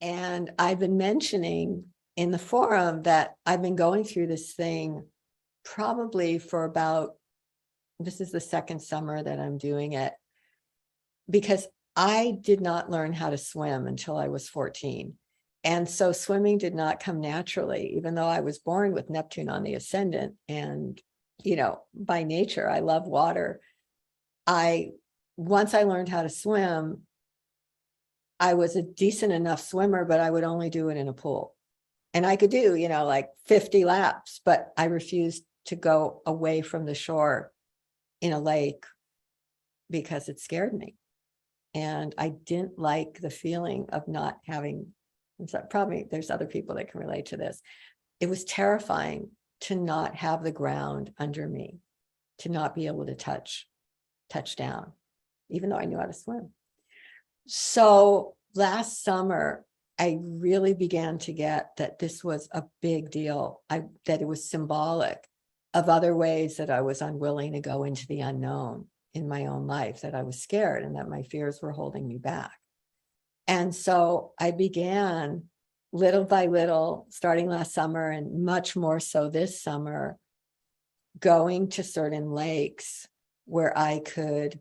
And I've been mentioning in the forum that I've been going through this thing probably for about, this is the second summer that I'm doing it, because I did not learn how to swim until I was 14. And so swimming did not come naturally, even though I was born with Neptune on the ascendant. And, by nature, I love water. Once I learned how to swim, I was a decent enough swimmer, but I would only do it in a pool. And I could do, like 50 laps, but I refused to go away from the shore in a lake because it scared me. And I didn't like the feeling of not having, probably there's other people that can relate to this. It was terrifying to not have the ground under me, to not be able to touch down, even though I knew how to swim. So last summer, I really began to get that this was a big deal, that it was symbolic of other ways that I was unwilling to go into the unknown in my own life, that I was scared and that my fears were holding me back. And so I began little by little, starting last summer and much more so this summer, going to certain lakes where I could,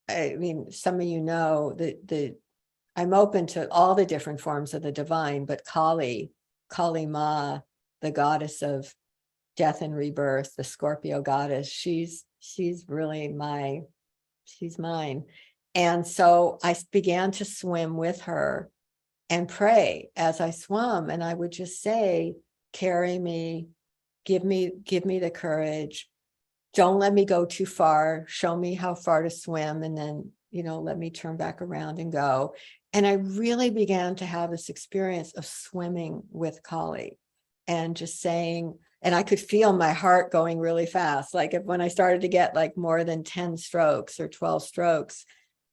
some of you know that I'm open to all the different forms of the divine, but Kali Maa, the goddess of death and rebirth, the Scorpio goddess, she's really she's mine. And so I began to swim with her and pray as I swam. And I would just say, carry me, give me the courage. Don't let me go too far. Show me how far to swim. And then, let me turn back around and go. And I really began to have this experience of swimming with Kali and just saying, and I could feel my heart going really fast. Like when I started to get like more than 10 strokes or 12 strokes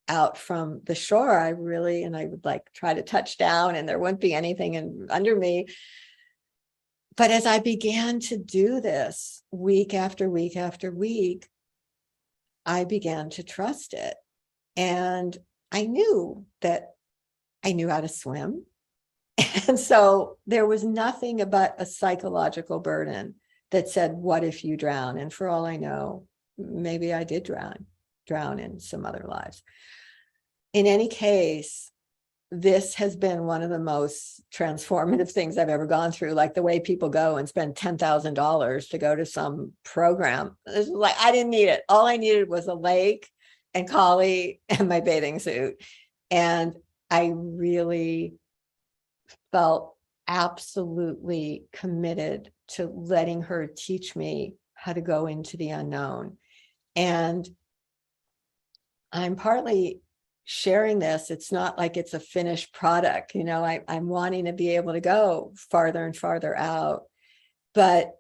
out from the shore, I would like try to touch down and there wouldn't be anything under me. But as I began to do this week after week after week, I began to trust it. And I knew how to swim. And so there was nothing but a psychological burden that said, what if you drown? And for all I know, maybe I did drown in some other lives. In any case, this has been one of the most transformative things I've ever gone through. Like the way people go and spend $10,000 to go to some program. It's like, I didn't need it. All I needed was a lake and Kali and my bathing suit. And I really felt absolutely committed to letting her teach me how to go into the unknown. And I'm partly sharing this. It's not like it's a finished product. I'm wanting to be able to go farther and farther out. But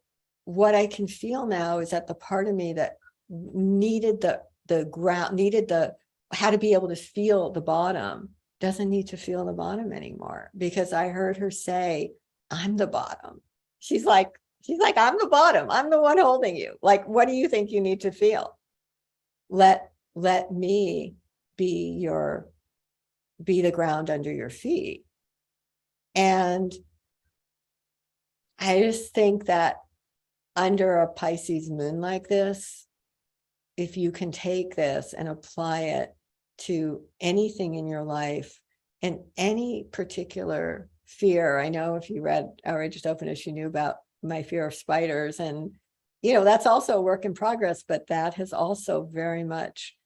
what I can feel now is that the part of me that needed the ground, how to be able to feel the bottom, doesn't need to feel the bottom anymore, because I heard her say, I'm the bottom. She's like, I'm the bottom. I'm the one holding you. Like, what do you think you need to feel? Let me be the ground under your feet. And I just think that under a Pisces moon like this, if you can take this and apply it to anything in your life and any particular fear. I know if you read Outrageous Openness, you knew about my fear of spiders, and that's also a work in progress, but that has also very much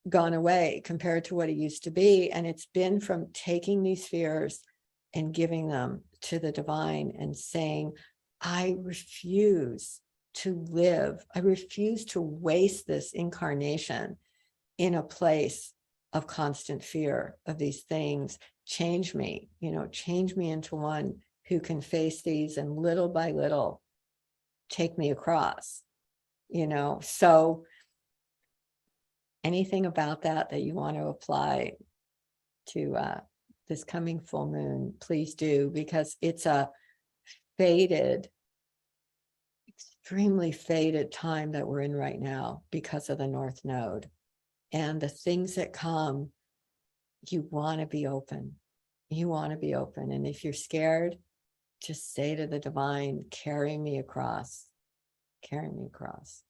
gone away compared to what it used to be. And it's been from taking these fears and giving them to the divine and saying, I refuse to live. I refuse to waste this incarnation in a place of constant fear of these things. Change me into one who can face these and little by little take me across, so anything about that you want to apply to this coming full moon, please do, because it's a extremely faded time that we're in right now because of the North Node. And the things that come, you want to be open. You want to be open. And if you're scared, just say to the divine, carry me across, carry me across.